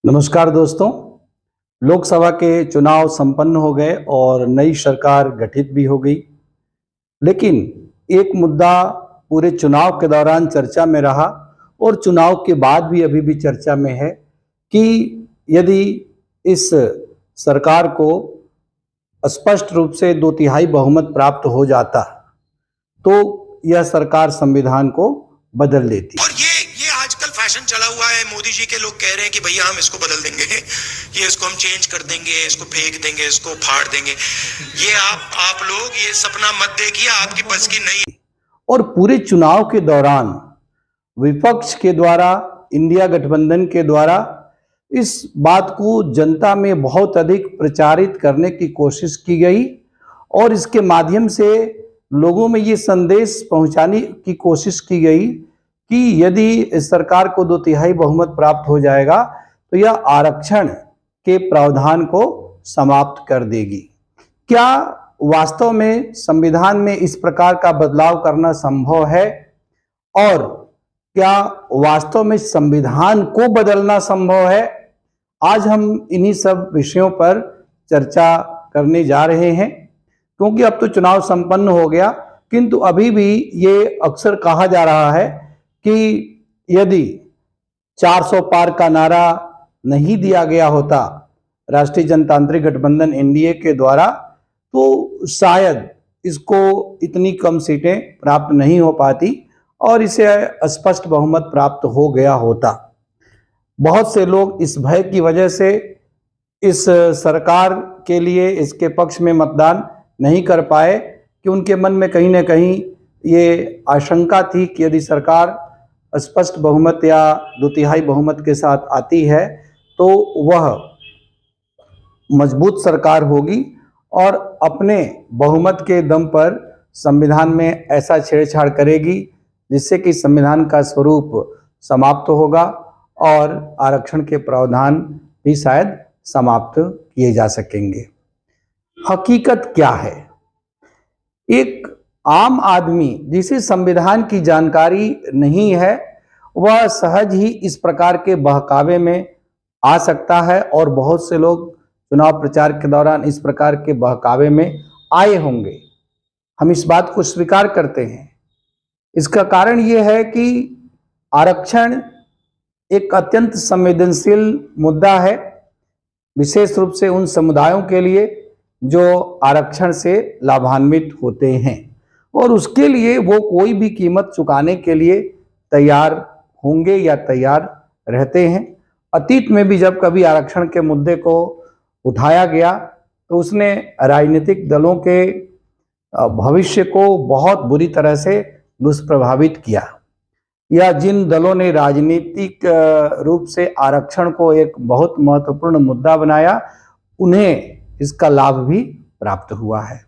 नमस्कार दोस्तों। लोकसभा के चुनाव संपन्न हो गए और नई सरकार गठित भी हो गई। लेकिन एक मुद्दा पूरे चुनाव के दौरान चर्चा में रहा और चुनाव के बाद भी अभी भी चर्चा में है कि यदि इस सरकार को स्पष्ट रूप से 2/3 बहुमत प्राप्त हो जाता तो यह सरकार संविधान को बदल देती। और ये आजकल फैशन चला हुआ है। मोदी जी के लोग कह रहे हैं कि भैया हम इसको बदल देंगे, ये इसको हम चेंज कर देंगे, इसको फेंक देंगे, इसको फाड़ देंगे। ये आप लोग ये सपना मत देखिए, आपकी बस की नहीं। और पूरे चुनाव के दौरान विपक्ष के द्वारा, इंडिया गठबंधन के द्वारा इस बात को जनता में बहुत अधिक प्रचारित करने की कोशिश की गई और इसके माध्यम से लोगों में ये संदेश पहुंचाने की कोशिश की गई कि यदि इस सरकार को 2/3 बहुमत प्राप्त हो जाएगा तो यह आरक्षण के प्रावधान को समाप्त कर देगी। क्या वास्तव में संविधान में इस प्रकार का बदलाव करना संभव है और क्या वास्तव में संविधान को बदलना संभव है? आज हम इन्हीं सब विषयों पर चर्चा करने जा रहे हैं, क्योंकि अब तो चुनाव संपन्न हो गया, किंतु अभी भी ये अक्सर कहा जा रहा है कि यदि 400 पार का नारा नहीं दिया गया होता राष्ट्रीय जनतांत्रिक गठबंधन एनडीए के द्वारा तो शायद इसको इतनी कम सीटें प्राप्त नहीं हो पाती और इसे स्पष्ट बहुमत प्राप्त हो गया होता। बहुत से लोग इस भय की वजह से इस सरकार के लिए इसके पक्ष में मतदान नहीं कर पाए कि उनके मन में कहीं ना कहीं ये आशंका थी कि यदि सरकार स्पष्ट बहुमत या 2/3 बहुमत के साथ आती है तो वह मजबूत सरकार होगी और अपने बहुमत के दम पर संविधान में ऐसा छेड़छाड़ करेगी जिससे कि संविधान का स्वरूप समाप्त होगा और आरक्षण के प्रावधान भी शायद समाप्त किए जा सकेंगे। हकीकत क्या है? एक आम आदमी जिसे संविधान की जानकारी नहीं है वह सहज ही इस प्रकार के बहकावे में आ सकता है और बहुत से लोग चुनाव प्रचार के दौरान इस प्रकार के बहकावे में आए होंगे। हम इस बात को स्वीकार करते हैं। इसका कारण यह है कि आरक्षण एक अत्यंत संवेदनशील मुद्दा है, विशेष रूप से उन समुदायों के लिए जो आरक्षण से लाभान्वित होते हैं और उसके लिए वो कोई भी कीमत चुकाने के लिए तैयार होंगे या तैयार रहते हैं। अतीत में भी जब कभी आरक्षण के मुद्दे को उठाया गया तो उसने राजनीतिक दलों के भविष्य को बहुत बुरी तरह से दुष्प्रभावित किया, या जिन दलों ने राजनीतिक रूप से आरक्षण को एक बहुत महत्वपूर्ण मुद्दा बनाया उन्हें इसका लाभ भी प्राप्त हुआ है।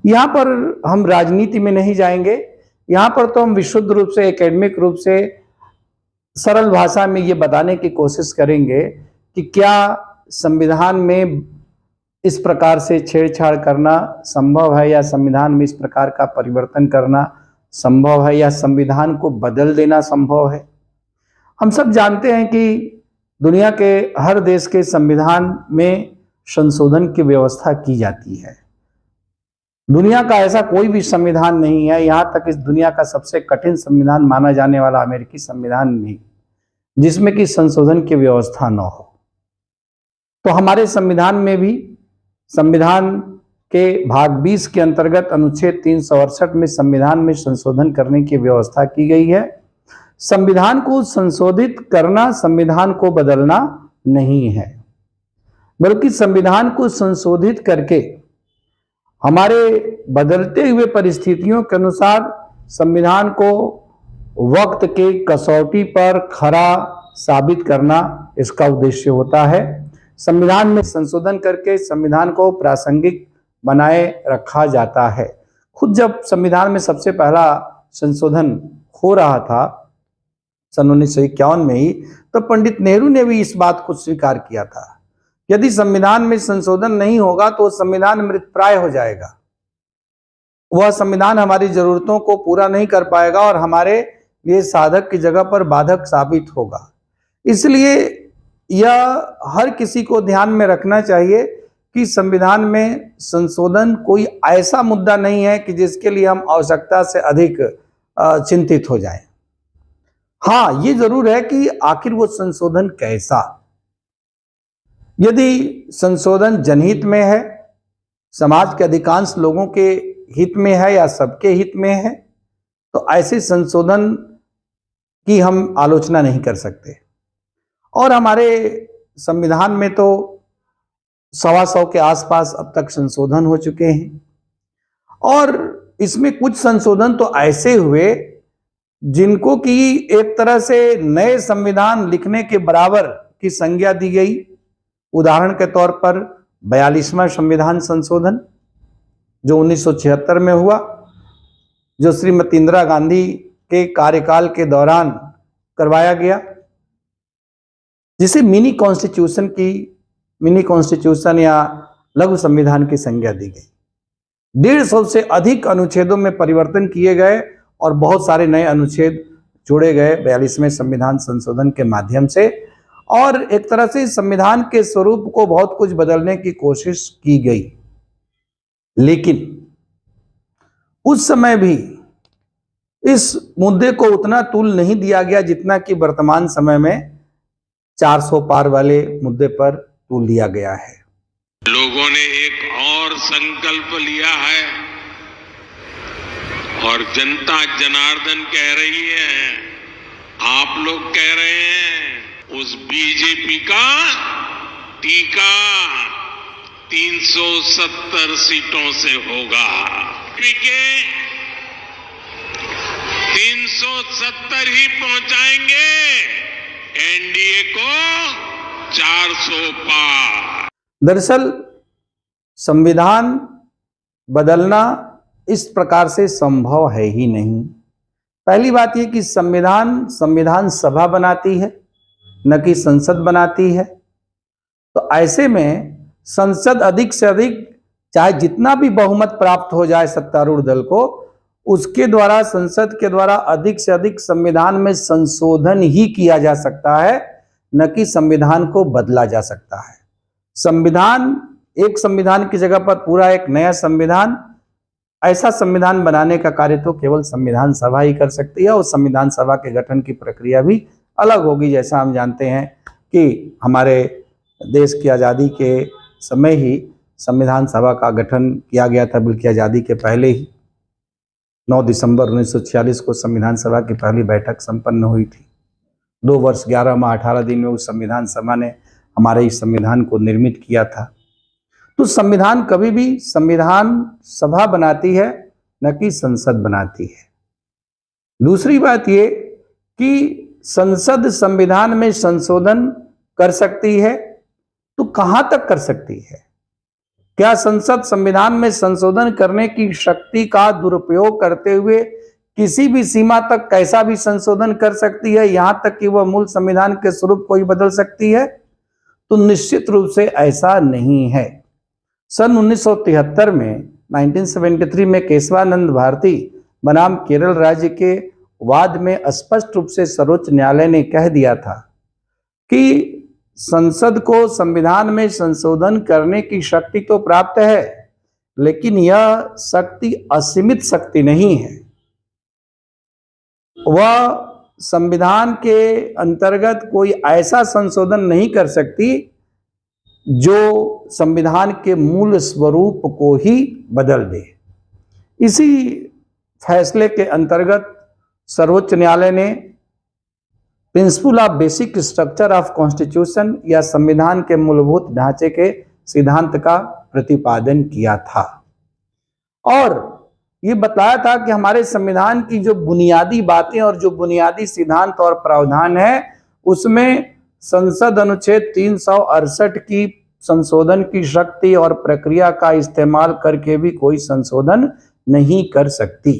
यहाँ पर हम राजनीति में नहीं जाएंगे, यहाँ पर तो हम विशुद्ध रूप से एकेडमिक रूप से सरल भाषा में ये बताने की कोशिश करेंगे कि क्या संविधान में इस प्रकार से छेड़छाड़ करना संभव है या संविधान में इस प्रकार का परिवर्तन करना संभव है या संविधान को बदल देना संभव है। हम सब जानते हैं कि दुनिया के हर देश के संविधान में संशोधन की व्यवस्था की जाती है। दुनिया का ऐसा कोई भी संविधान नहीं है, यहाँ तक इस दुनिया का सबसे कठिन संविधान माना जाने वाला अमेरिकी संविधान नहीं, जिसमेम कि संशोधन की व्यवस्था न हो। तो हमारे संविधान में भी संविधान के भाग 20 के अंतर्गत अनुच्छेद 368 में संविधान में संशोधन करने की व्यवस्था की गई है। संविधान को संशोधित करना संविधान को बदलना नहीं है, बल्कि संविधान को संशोधित करके हमारे बदलते हुए परिस्थितियों के अनुसार संविधान को वक्त के कसौटी पर खरा साबित करना इसका उद्देश्य होता है। संविधान में संशोधन करके संविधान को प्रासंगिक बनाए रखा जाता है। खुद जब संविधान में सबसे पहला संशोधन हो रहा था सन 1951 में ही, तो पंडित नेहरू ने भी इस बात को स्वीकार किया था। यदि संविधान में संशोधन नहीं होगा तो संविधान मृतप्राय हो जाएगा, वह संविधान हमारी जरूरतों को पूरा नहीं कर पाएगा और हमारे लिए साधक की जगह पर बाधक साबित होगा। इसलिए यह हर किसी को ध्यान में रखना चाहिए कि संविधान में संशोधन कोई ऐसा मुद्दा नहीं है कि जिसके लिए हम आवश्यकता से अधिक चिंतित हो जाएं। हाँ, ये जरूर है कि आखिर वो संशोधन कैसा। यदि संशोधन जनहित में है, समाज के अधिकांश लोगों के हित में है या सबके हित में है, तो ऐसे संशोधन की हम आलोचना नहीं कर सकते। और हमारे संविधान में तो 125 के आसपास अब तक संशोधन हो चुके हैं, और इसमें कुछ संशोधन तो ऐसे हुए जिनको कि एक तरह से नए संविधान लिखने के बराबर की संज्ञा दी गई। उदाहरण के तौर पर 42वां संविधान संशोधन जो 1976 में हुआ, जो श्रीमती इंदिरा गांधी के कार्यकाल के दौरान करवाया गया, जिसे मिनी कॉन्स्टिट्यूशन या लघु संविधान की संज्ञा दी गई। 150 से अधिक अनुच्छेदों में परिवर्तन किए गए और बहुत सारे नए अनुच्छेद जोड़े गए 42वें संविधान संशोधन के माध्यम से, और एक तरह से संविधान के स्वरूप को बहुत कुछ बदलने की कोशिश की गई। लेकिन उस समय भी इस मुद्दे को उतना तूल नहीं दिया गया जितना कि वर्तमान समय में 400 पार वाले मुद्दे पर तूल दिया गया है। लोगों ने एक और संकल्प लिया है और जनता जनार्दन कह रही है, आप लोग कह रहे हैं, उस बीजेपी का टीका 370 सीटों से होगा। के 370 ही पहुंचाएंगे, एनडीए को 400 पार। दरअसल संविधान बदलना इस प्रकार से संभव है ही नहीं। पहली बात यह कि संविधान सभा बनाती है, न कि संसद बनाती है। तो ऐसे में संसद अधिक से अधिक, चाहे जितना भी बहुमत प्राप्त हो जाए सत्तारूढ़ दल को, उसके द्वारा, संसद के द्वारा अधिक से अधिक संविधान में संशोधन ही किया जा सकता है, न कि संविधान को बदला जा सकता है। एक संविधान की जगह पर पूरा एक नया संविधान, ऐसा संविधान बनाने का कार्य तो केवल संविधान सभा ही कर सकती है। और संविधान सभा के गठन की प्रक्रिया भी अलग होगी। जैसा हम जानते हैं कि हमारे देश की आज़ादी के समय ही संविधान सभा का गठन किया गया था, बल्कि आज़ादी के पहले ही 9 दिसंबर 1946 को संविधान सभा की पहली बैठक संपन्न हुई थी। 2 वर्ष 11 माह 18 दिन में उस संविधान सभा ने हमारे इस संविधान को निर्मित किया था। तो संविधान कभी भी संविधान सभा बनाती है, न कि संसद बनाती है। दूसरी बात ये कि संसद संविधान में संशोधन कर सकती है, तो कहां तक कर सकती है? क्या संसद संविधान में संशोधन करने की शक्ति का दुरुपयोग करते हुए किसी भी सीमा तक कैसा भी संशोधन कर सकती है, यहां तक कि वह मूल संविधान के स्वरूप को ही बदल सकती है? तो निश्चित रूप से ऐसा नहीं है। सन 1973 में 1973 में केशवानंद भारती बनाम केरल राज्य के वाद में स्पष्ट रूप से सर्वोच्च न्यायालय ने कह दिया था कि संसद को संविधान में संशोधन करने की शक्ति तो प्राप्त है, लेकिन यह शक्ति असीमित शक्ति नहीं है। वह संविधान के अंतर्गत कोई ऐसा संशोधन नहीं कर सकती जो संविधान के मूल स्वरूप को ही बदल दे। इसी फैसले के अंतर्गत सर्वोच्च न्यायालय ने principle of basic structure of constitution या संविधान के मूलभूत ढांचे के सिद्धांत का प्रतिपादन किया था, और ये बताया था कि हमारे संविधान की जो बुनियादी बातें और जो बुनियादी सिद्धांत और प्रावधान है, उसमें संसद अनुच्छेद 368 की संशोधन की शक्ति और प्रक्रिया का इस्तेमाल करके भी कोई संशोधन नहीं कर सकती।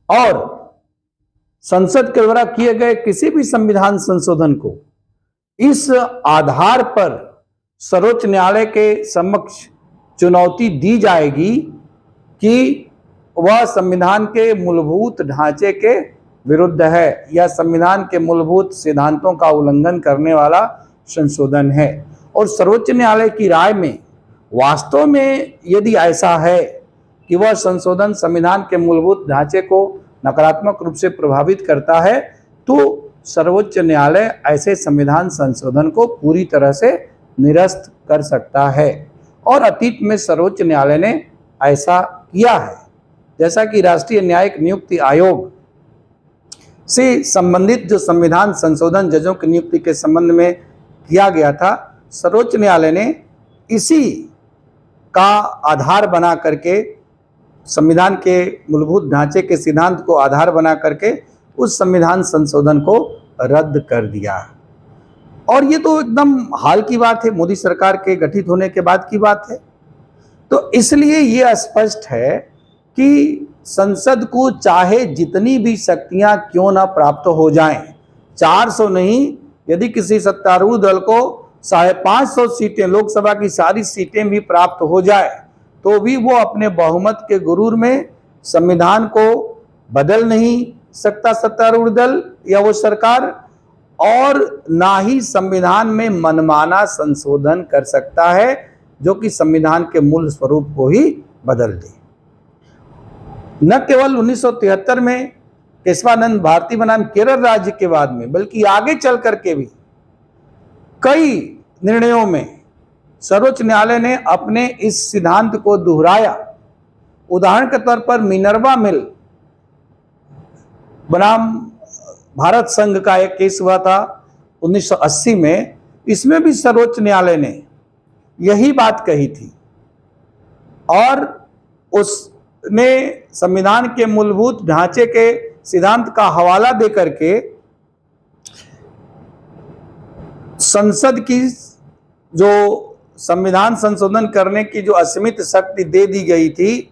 और संसद के द्वारा किए गए किसी भी संविधान संशोधन को इस आधार पर सर्वोच्च न्यायालय के समक्ष चुनौती दी जाएगी कि वह संविधान के मूलभूत ढांचे के विरुद्ध है या संविधान के मूलभूत सिद्धांतों का उल्लंघन करने वाला संशोधन है। और सर्वोच्च न्यायालय की राय में वास्तव में यदि ऐसा है कि वह संशोधन संविधान के मूलभूत ढांचे को नकारात्मक रूप से प्रभावित करता है, तो सर्वोच्च न्यायालय ऐसे संविधान संशोधन को पूरी तरह से निरस्त कर सकता है। और अतीत में सर्वोच्च न्यायालय ने ऐसा किया है। जैसा कि राष्ट्रीय न्यायिक नियुक्ति आयोग से संबंधित जो संविधान संशोधन जजों की नियुक्ति के संबंध में किया गया था, सर्वोच्च न्यायालय ने इसी का आधार बना करके, संविधान के मूलभूत ढांचे के सिद्धांत को आधार बना करके उस संविधान संशोधन को रद्द कर दिया। और ये तो एकदम हाल की बात है, मोदी सरकार के गठित होने के बाद की बात है। तो इसलिए ये स्पष्ट है कि संसद को चाहे जितनी भी शक्तियां क्यों ना प्राप्त हो जाएं, 400 नहीं, यदि किसी सत्तारूढ़ दल को 550 सीटें, लोकसभा की सारी सीटें भी प्राप्त हो जाए, तो भी वो अपने बहुमत के गुरूर में संविधान को बदल नहीं सकता सत्तारूढ़ दल या वो सरकार, और ना ही संविधान में मनमाना संशोधन कर सकता है जो कि संविधान के मूल स्वरूप को ही बदल दे। न केवल 1973 में केशवानंद भारती बनाम केरल राज्य के बाद में, बल्कि आगे चल करके भी कई निर्णयों में सर्वोच्च न्यायालय ने अपने इस सिद्धांत को दोहराया। उदाहरण के तौर पर मिनर्वा मिल बनाम भारत संघ का एक केस हुआ था 1980 में। इसमें भी सर्वोच्च न्यायालय ने यही बात कही थी और उसने संविधान के मूलभूत ढांचे के सिद्धांत का हवाला देकर के संसद की जो संविधान संशोधन करने की जो असीमित शक्ति दे दी गई थी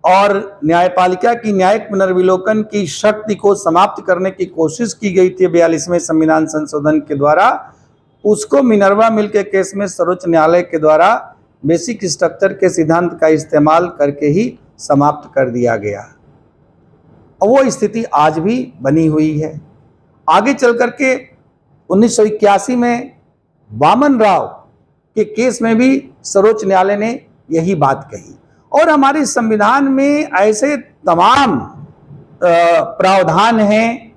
और न्यायपालिका की न्यायिक पुनर्विलोकन की शक्ति को समाप्त करने की कोशिश की गई थी 42वें संविधान संशोधन के द्वारा, उसको मिनर्वा मिल के केस में सर्वोच्च न्यायालय के द्वारा बेसिक स्ट्रक्चर के सिद्धांत का इस्तेमाल करके ही समाप्त कर दिया गया। और वो स्थिति आज भी बनी हुई है। आगे चल करके 1981 में वामन राव के केस में भी सर्वोच्च न्यायालय ने यही बात कही। और हमारे संविधान में ऐसे तमाम प्रावधान हैं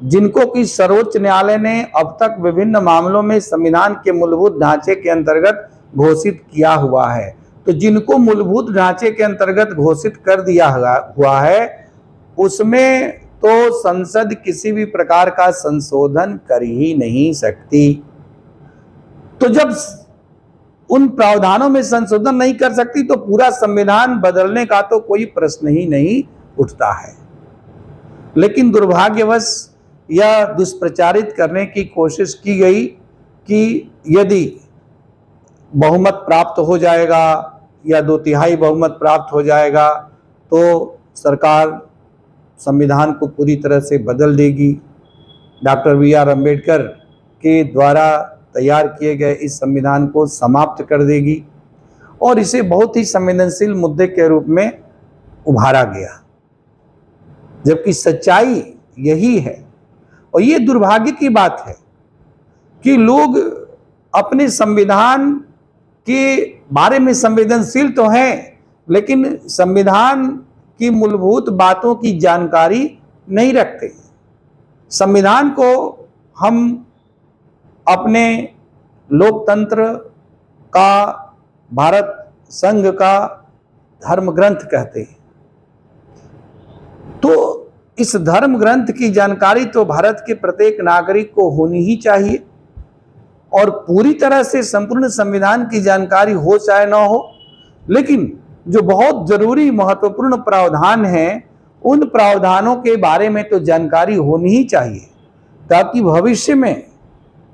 जिनको कि सर्वोच्च न्यायालय ने अब तक विभिन्न मामलों में संविधान के मूलभूत ढांचे के अंतर्गत घोषित किया हुआ है। तो जिनको मूलभूत ढांचे के अंतर्गत घोषित कर दिया हुआ है, उसमें तो संसद किसी भी प्रकार का संशोधन कर ही नहीं सकती। तो जब उन प्रावधानों में संशोधन नहीं कर सकती तो पूरा संविधान बदलने का तो कोई प्रश्न ही नहीं उठता है। लेकिन दुर्भाग्यवश यह दुष्प्रचारित करने की कोशिश की गई कि यदि बहुमत प्राप्त हो जाएगा या 2/3 बहुमत प्राप्त हो जाएगा तो सरकार संविधान को पूरी तरह से बदल देगी, डॉक्टर BR अम्बेडकर के द्वारा तैयार किए गए इस संविधान को समाप्त कर देगी और इसे बहुत ही संवेदनशील मुद्दे के रूप में उभारा गया, जबकि सच्चाई यही है। और ये दुर्भाग्य की बात है कि लोग अपने संविधान के बारे में संवेदनशील तो हैं, लेकिन संविधान की मूलभूत बातों की जानकारी नहीं रखते। संविधान को हम अपने लोकतंत्र का, भारत संघ का धर्म ग्रंथ कहते हैं। तो इस धर्म ग्रंथ की जानकारी तो भारत के प्रत्येक नागरिक को होनी ही चाहिए और पूरी तरह से संपूर्ण संविधान की जानकारी हो चाहे ना हो, लेकिन जो बहुत जरूरी महत्वपूर्ण प्रावधान हैं, उन प्रावधानों के बारे में तो जानकारी होनी ही चाहिए, ताकि भविष्य में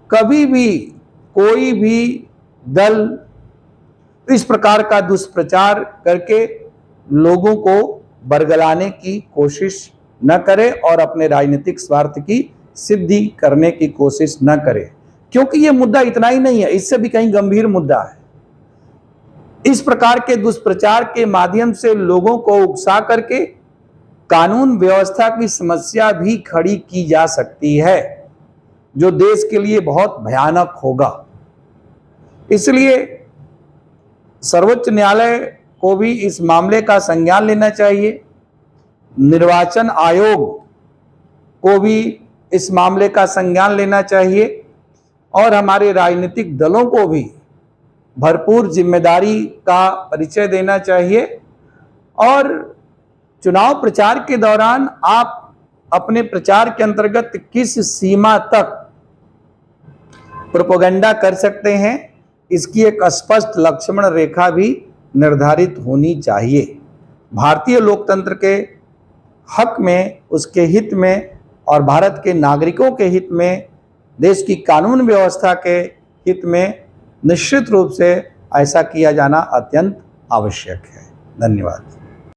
कभी भी कोई भी दल इस प्रकार का दुष्प्रचार करके लोगों को बरगलाने की कोशिश न करे और अपने राजनीतिक स्वार्थ की सिद्धि करने की कोशिश न करे। क्योंकि यह मुद्दा इतना ही नहीं है, इससे भी कहीं गंभीर मुद्दा है। इस प्रकार के दुष्प्रचार के माध्यम से लोगों को उकसा करके कानून व्यवस्था की समस्या भी खड़ी की जा सकती है, जो देश के लिए बहुत भयानक होगा। इसलिए सर्वोच्च न्यायालय को भी इस मामले का संज्ञान लेना चाहिए, निर्वाचन आयोग को भी इस मामले का संज्ञान लेना चाहिए और हमारे राजनीतिक दलों को भी भरपूर जिम्मेदारी का परिचय देना चाहिए। और चुनाव प्रचार के दौरान आप अपने प्रचार के अंतर्गत किस सीमा तक प्रोपेगेंडा कर सकते हैं, इसकी एक स्पष्ट लक्ष्मण रेखा भी निर्धारित होनी चाहिए। भारतीय लोकतंत्र के हक में, उसके हित में और भारत के नागरिकों के हित में, देश की कानून व्यवस्था के हित में निश्चित रूप से ऐसा किया जाना अत्यंत आवश्यक है। धन्यवाद।